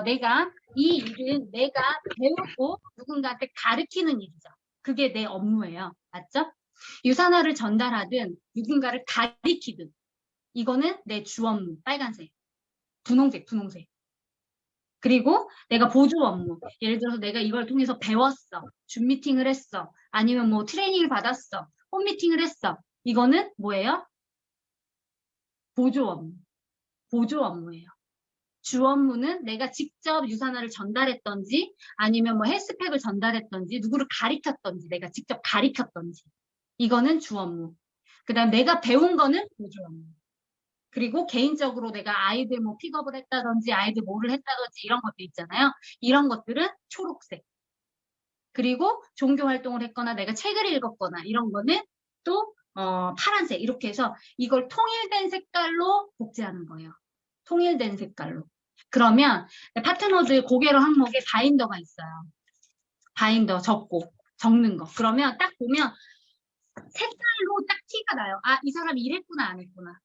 내가 이 일은 내가 배우고 누군가한테 가르치는 일이죠. 그게 내 업무예요. 맞죠? 유산화를 전달하든 누군가를 가리키든 이거는 내 주 업무. 빨간색. 분홍색. 그리고 내가 보조 업무. 예를 들어서 내가 이걸 통해서 배웠어. 줌 미팅을 했어. 아니면 뭐 트레이닝을 받았어. 홈 미팅을 했어. 이거는 뭐예요? 보조 업무. 보조 업무예요. 주 업무는 내가 직접 유산화를 전달했던지 아니면 뭐 헬스팩을 전달했던지 누구를 가리켰던지 내가 직접 가리켰던지 이거는 주 업무. 그다음 내가 배운 거는 보조 업무. 그리고 개인적으로 내가 아이들 뭐 픽업을 했다든지 아이들 뭐를 했다든지 이런 것들 있잖아요. 이런 것들은 초록색. 그리고 종교 활동을 했거나 내가 책을 읽었거나 이런 거는 또 파란색. 이렇게 해서 이걸 통일된 색깔로 복제하는 거예요. 통일된 색깔로. 그러면 파트너들 고개로 항목에 바인더가 있어요. 바인더 적는 거. 그러면 딱 보면 색깔로 딱 티가 나요. 아, 이 사람이 이랬구나, 안 했구나.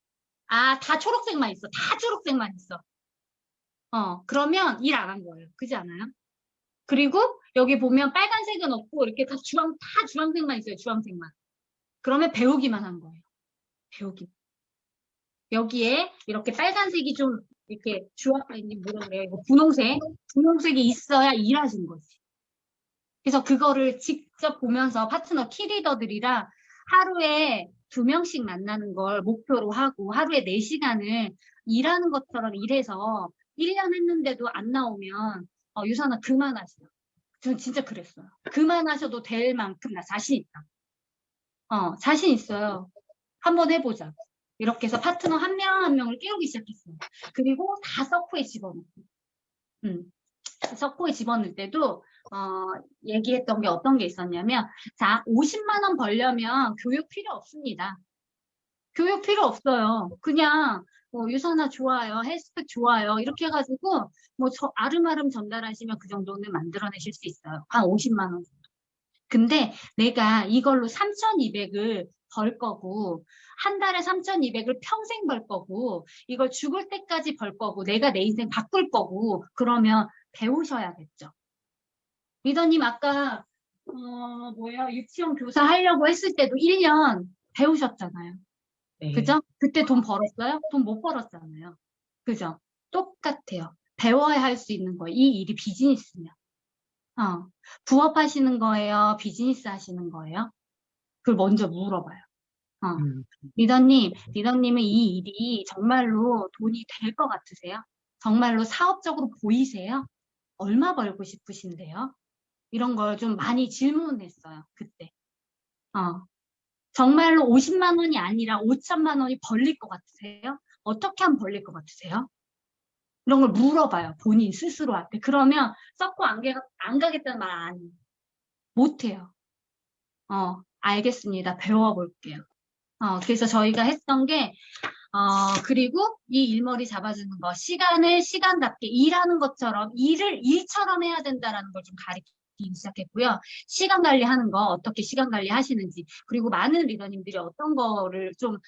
아, 다 초록색만 있어. 다 초록색만 있어. 그러면 일 안 한 거예요. 그지 않아요? 그리고 여기 보면 빨간색은 없고 이렇게 다 주황색만 있어요. 주황색만. 그러면 배우기만 한 거예요. 배우기. 여기에 이렇게 빨간색이 좀 이렇게 아니 뭐라 그래요? 이거 분홍색이 있어야 일하신 거지. 그래서 그거를 직접 보면서 파트너 키리더들이랑 하루에 2명씩 만나는 걸 목표로 하고 하루에 4시간을 일하는 것처럼 일해서 1년 했는데도 안 나오면 유산아 그만하시라. 저는 진짜 그랬어요. 그만하셔도 될 만큼 나 자신 있다. 자신 있어요. 한번 해보자. 이렇게 해서 파트너 한 명 한 명을 깨우기 시작했어요. 그리고 다 서코에 집어넣고. 서코에 집어넣을 때도 얘기했던 게 어떤 게 있었냐면 자 50만 원 벌려면 교육 필요 없습니다. 교육 필요 없어요. 그냥 유산화 좋아요. 헬스팩 좋아요. 이렇게 해가지고 뭐 아름아름 전달하시면 그 정도는 만들어내실 수 있어요. 한 50만 원 정도. 근데 내가 이걸로 3,200을 벌 거고 한 달에 3,200을 평생 벌 거고 이걸 죽을 때까지 벌 거고 내가 내 인생 바꿀 거고 그러면 배우셔야겠죠. 리더님 아까 유치원 교사 하려고 했을 때도 1년 배우셨잖아요. 네. 그죠? 그때 돈 벌었어요? 돈 못 벌었잖아요. 그죠? 똑같아요. 배워야 할 수 있는 거예요. 이 일이 비즈니스면. 부업하시는 거예요? 비즈니스 하시는 거예요? 그걸 먼저 물어봐요. 어. 음. 리더님은 이 일이 정말로 돈이 될 것 같으세요? 정말로 사업적으로 보이세요? 얼마 벌고 싶으신데요? 이런 걸 좀 많이 질문했어요, 그때. 정말로 50만 원이 아니라 5천만 원이 벌릴 것 같으세요? 어떻게 하면 벌릴 것 같으세요? 이런 걸 물어봐요, 본인 스스로한테. 그러면 썩고 안 가겠다는 말 안, 못해요. 알겠습니다. 배워볼게요. 그래서 저희가 했던 게, 그리고 이 일머리 잡아주는 거, 시간을 시간답게 일하는 것처럼, 일을 일처럼 해야 된다라는 걸 좀 가르치기 시작했고요. 시간 관리하는 거, 어떻게 시간 관리 하시는지, 그리고 많은 리더님들이 어떤 거를 좀,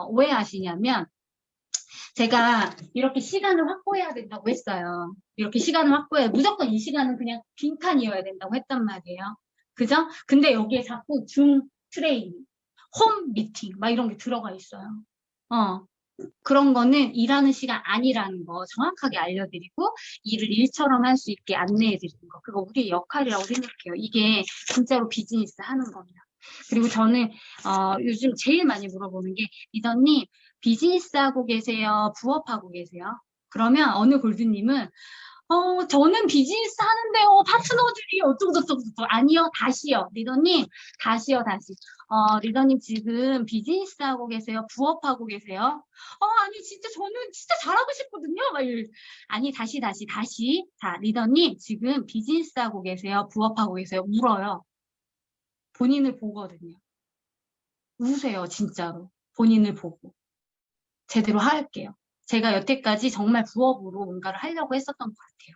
오해하시냐면, 제가 이렇게 시간을 확보해야 된다고 했어요. 이렇게 시간을 확보해, 무조건 이 시간은 그냥 빈칸이어야 된다고 했단 말이에요. 그죠? 근데 여기에 자꾸 줌 트레이닝, 홈 미팅, 막 이런 게 들어가 있어요. 어, 그런 거는 일하는 시간 아니라는 거 정확하게 알려드리고, 일을 일처럼 할 수 있게 안내해드리는 거. 그거 우리의 역할이라고 생각해요. 이게 진짜로 비즈니스 하는 겁니다. 그리고 저는, 요즘 제일 많이 물어보는 게, 리더님, 비즈니스 하고 계세요? 부업하고 계세요? 그러면 어느 골드님은 저는 비즈니스 하는데요. 파트너들이 어쩌고저쩌고. 아니요, 다시요. 리더님, 다시요, 다시. 리더님 지금 비즈니스 하고 계세요? 부업하고 계세요? 아니, 진짜 저는 진짜 잘하고 싶거든요. 아니, 다시. 자, 리더님, 지금 비즈니스 하고 계세요? 부업하고 계세요? 물어요. 본인을 보거든요. 우세요, 진짜로. 본인을 보고. 제대로 할게요. 제가 여태까지 정말 부업으로 뭔가를 하려고 했었던 것 같아요.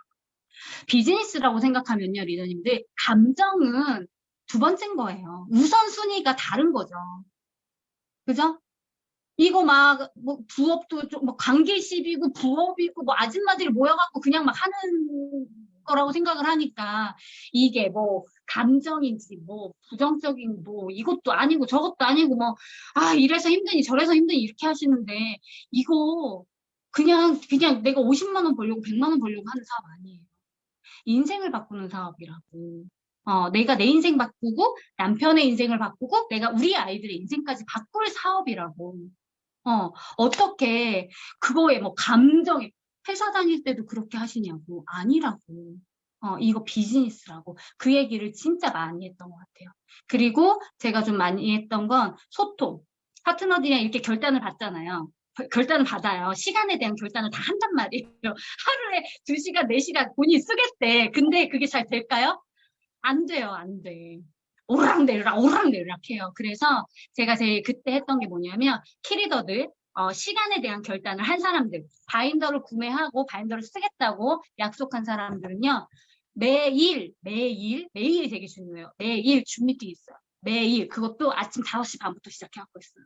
비즈니스라고 생각하면요, 리더님들, 감정은 두 번째인 거예요. 우선순위가 다른 거죠. 그죠? 이거 막, 뭐, 부업도 좀, 뭐, 관계 시비고, 부업이고, 뭐, 아줌마들이 모여갖고 그냥 막 하는 거라고 생각을 하니까, 이게 뭐, 감정인지, 뭐, 부정적인, 뭐, 이것도 아니고, 저것도 아니고, 뭐, 이래서 힘드니, 저래서 힘드니, 이렇게 하시는데, 이거, 그냥 내가 50만 원 벌려고, 100만 원 벌려고 하는 사업 아니에요. 인생을 바꾸는 사업이라고. 내가 내 인생 바꾸고, 남편의 인생을 바꾸고, 내가 우리 아이들의 인생까지 바꿀 사업이라고. 어떻게, 그거에 뭐, 감정에, 회사 다닐 때도 그렇게 하시냐고. 아니라고. 이거 비즈니스라고. 그 얘기를 진짜 많이 했던 것 같아요. 그리고 제가 좀 많이 했던 건 소통. 파트너들이랑 이렇게 결단을 받잖아요. 결단을 받아요. 시간에 대한 결단을 다 한단 말이에요. 하루에 2시간, 4시간 본인이 쓰겠대. 근데 그게 잘 될까요? 안 돼요, 안 돼. 오르락내리락 해요. 그래서 제가 제일 그때 했던 게 뭐냐면, 키리더들, 시간에 대한 결단을 한 사람들, 바인더를 구매하고 바인더를 쓰겠다고 약속한 사람들은요, 매일이 되게 중요해요. 매일 줌 미팅 있어요. 매일. 그것도 아침 5시 반부터 시작해갖고 있어요.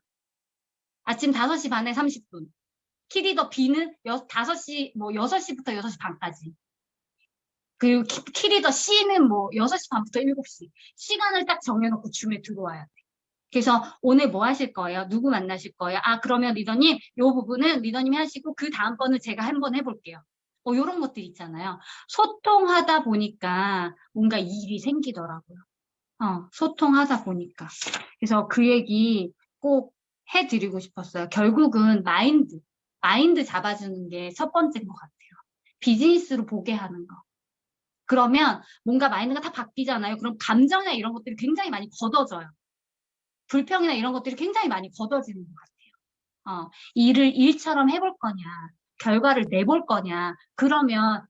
아침 5시 반에 30분. 키리더 B는 5시, 뭐 6시부터 6시 반까지. 그리고 키리더 C는 뭐 6시 반부터 7시. 시간을 딱 정해놓고 줌에 들어와야 돼. 그래서 오늘 뭐 하실 거예요? 누구 만나실 거예요? 그러면 리더님, 요 부분은 리더님이 하시고 그 다음번은 제가 한번 해볼게요. 요런 것들 있잖아요. 소통하다 보니까 뭔가 일이 생기더라고요. 소통하다 보니까. 그래서 그 얘기 꼭 해드리고 싶었어요. 결국은 마인드 잡아주는 게 첫 번째인 것 같아요. 비즈니스로 보게 하는 거. 그러면 뭔가 마인드가 다 바뀌잖아요. 그럼 감정이나 이런 것들이 굉장히 많이 걷어져요. 불평이나 이런 것들이 굉장히 많이 걷어지는 것 같아요. 일을 일처럼 해볼 거냐, 결과를 내볼 거냐, 그러면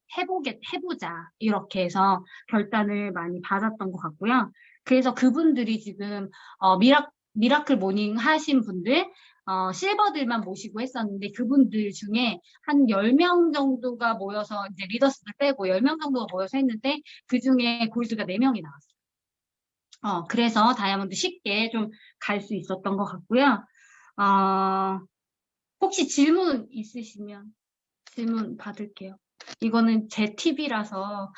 해보자. 이렇게 해서 결단을 많이 받았던 것 같고요. 그래서 그분들이 지금, 미라클 모닝 하신 분들, 실버들만 모시고 했었는데 그분들 중에 한 10명 정도가 모여서 이제 리더스들 빼고 10명 정도가 모여서 했는데 그 중에 골드가 4명이 나왔어요. 그래서 다이아몬드 쉽게 좀 갈 수 있었던 것 같고요. 혹시 질문 있으시면 질문 받을게요. 이거는 제 팁이라서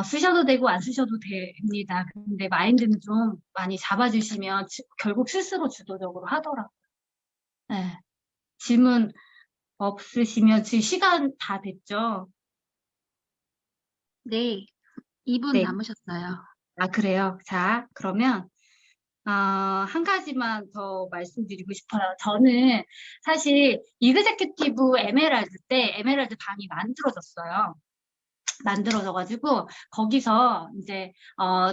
쓰셔도 되고 안 쓰셔도 됩니다. 근데 마인드는 좀 많이 잡아주시면 결국 스스로 주도적으로 하더라고요. 네. 질문 없으시면 지금 시간 다 됐죠? 네, 2분 네. 남으셨어요. 아, 그래요? 자, 그러면, 한 가지만 더 말씀드리고 싶어요. 저는 사실 이그제큐티브 에메랄드 때 에메랄드 방이 만들어졌어요. 만들어져가지고 거기서 이제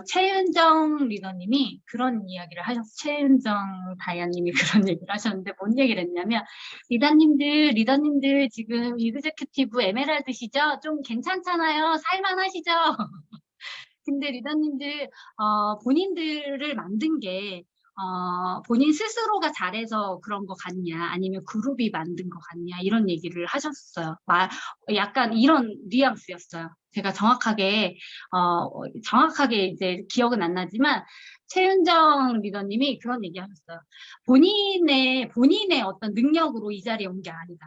최은정 리더님이 그런 이야기를 하셨어요. 최은정 다이아님이 그런 얘기를 하셨는데 뭔 얘기를 했냐면 리더님들 지금 이그제큐티브 에메랄드시죠? 좀 괜찮잖아요. 살만하시죠? 근데 리더님들 본인들을 만든 게 본인 스스로가 잘해서 그런 거 같냐, 아니면 그룹이 만든 거 같냐, 이런 얘기를 하셨어요. 약간 이런 뉘앙스였어요. 제가 정확하게 이제 기억은 안 나지만, 최은정 리더님이 그런 얘기 하셨어요. 본인의 어떤 능력으로 이 자리에 온 게 아니다.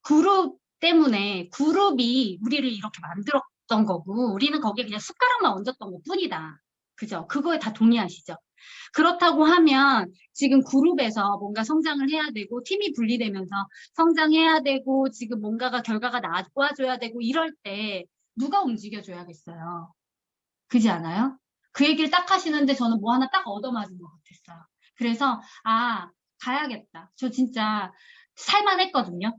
그룹 때문에 그룹이 우리를 이렇게 만들었던 거고 우리는 거기에 그냥 숟가락만 얹었던 것뿐이다. 그죠? 그거에 다 동의하시죠? 그렇다고 하면 지금 그룹에서 뭔가 성장을 해야 되고 팀이 분리되면서 성장해야 되고 지금 뭔가가 결과가 나와줘야 되고 이럴 때 누가 움직여줘야겠어요. 그지 않아요? 그 얘기를 딱 하시는데 저는 뭐 하나 딱 얻어맞은 것 같았어요. 그래서 가야겠다. 저 진짜 살만했거든요.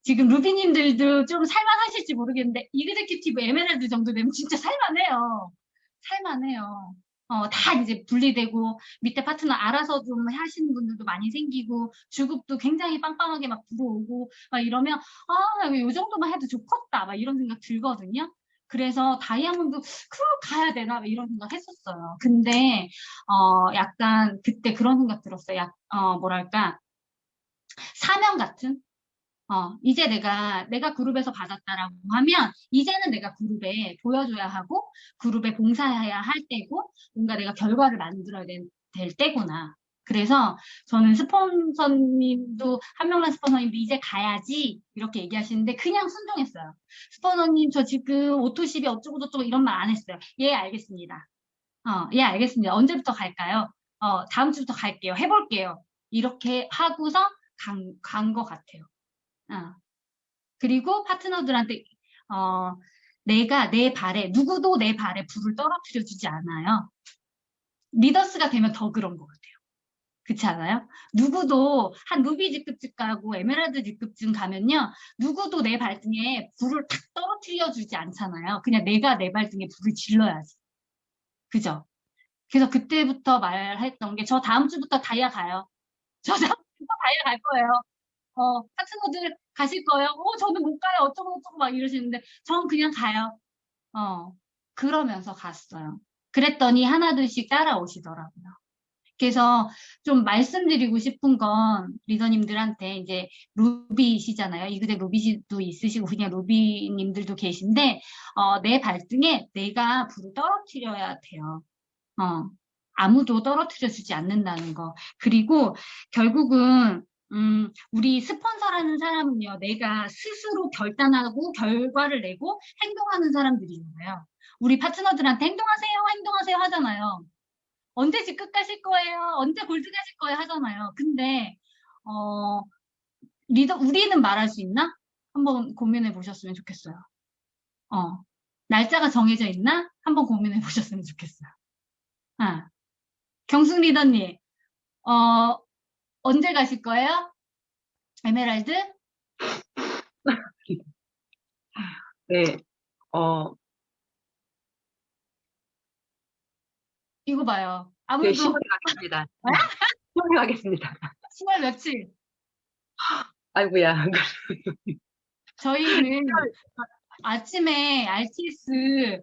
지금 루비님들도 좀 살만하실지 모르겠는데 이그제큐티브 에메랄드 정도 되면 진짜 살만해요. 살만해요. 다 이제 분리되고 밑에 파트너 알아서 좀 하시는 분들도 많이 생기고 주급도 굉장히 빵빵하게 막 들어오고 막 이러면 요 정도만 해도 좋겠다 막 이런 생각 들거든요. 그래서 다이아몬드 가야 되나 막 이런 생각 했었어요. 근데 약간 그때 그런 생각 들었어요. 뭐랄까 사명 같은 이제 내가 그룹에서 받았다라고 하면, 이제는 내가 그룹에 보여줘야 하고, 그룹에 봉사해야 할 때고, 뭔가 내가 결과를 만들어야 될 때구나. 그래서 저는 스폰서님도, 한명란 스폰서님도 이제 가야지, 이렇게 얘기하시는데, 그냥 순종했어요. 스폰서님, 저 지금 오토십이 어쩌고저쩌고 이런 말 안 했어요. 예, 알겠습니다. 예, 알겠습니다. 언제부터 갈까요? 다음 주부터 갈게요. 해볼게요. 이렇게 하고서 간 것 같아요. 어. 그리고 파트너들한테 누구도 내 발에 불을 떨어뜨려 주지 않아요. 리더스가 되면 더 그런 것 같아요. 그렇지 않아요? 누구도 한 루비 직급쯤 가고 에메랄드 직급쯤 가면요. 누구도 내 발등에 불을 탁 떨어뜨려 주지 않잖아요. 그냥 내가 내 발등에 불을 질러야지. 그죠? 그래서 그때부터 말했던 게 저 다음 주부터 다이아 가요. 저 다음 주부터 다이아 갈 거예요. 파트너들 가실 거예요? 저는 못 가요. 어쩌고 막 이러시는데, 전 그냥 가요. 그러면서 갔어요. 그랬더니 하나둘씩 따라오시더라고요. 그래서 좀 말씀드리고 싶은 건 리더님들한테 이제 루비시잖아요. 이그대 루비도 있으시고 그냥 루비님들도 계신데, 내 발등에 내가 불을 떨어뜨려야 돼요. 아무도 떨어뜨려 주지 않는다는 거. 그리고 결국은 우리 스폰서라는 사람은요, 내가 스스로 결단하고 결과를 내고 행동하는 사람들이잖아요. 우리 파트너들한테 행동하세요 하잖아요. 언제 직급 가실 거예요? 언제 골드 가실 거예요? 하잖아요. 근데, 어, 우리는 말할 수 있나? 한번 고민해 보셨으면 좋겠어요. 날짜가 정해져 있나? 한번 고민해 보셨으면 좋겠어요. 아, 경숙 리더님, 어, 언제 가실 거예요? 에메랄드? 네, 어, 이거 봐요. 네, 아무도 10월에 가겠습니다. 10월에 가겠습니다. 10월 며칠? 아이고야. 저희는 아침에 RTS 네,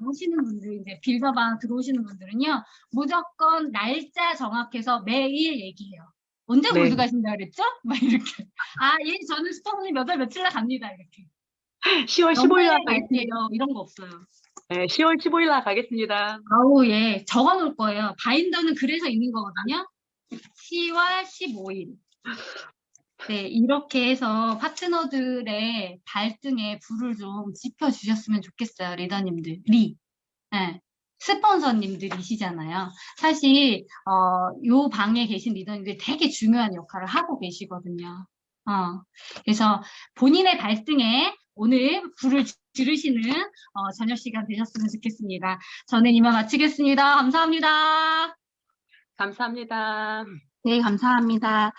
하시는 분들 이제 빌더방 들어오시는 분들은요 무조건 날짜 정확해서 매일 얘기해요. 언제 네. 골드 가신다 그랬죠? 막 이렇게. 예, 저는 스토브님 몇 월 며칠 날 갑니다. 이렇게. 10월 15일 연말에 날 가겠습니다. 갈게요. 이런 거 없어요. 네, 10월 15일 날 가겠습니다. 아우, 예. 적어 놓을 거예요. 바인더는 그래서 있는 거거든요. 10월 15일. 네, 이렇게 해서 파트너들의 발등에 불을 좀 지펴주셨으면 좋겠어요, 리더님들이. 네, 스폰서님들이시잖아요. 사실, 요 방에 계신 리더님들이 되게 중요한 역할을 하고 계시거든요. 그래서 본인의 발등에 오늘 불을 지르시는 저녁 시간 되셨으면 좋겠습니다. 저는 이만 마치겠습니다. 감사합니다. 감사합니다. 네, 감사합니다.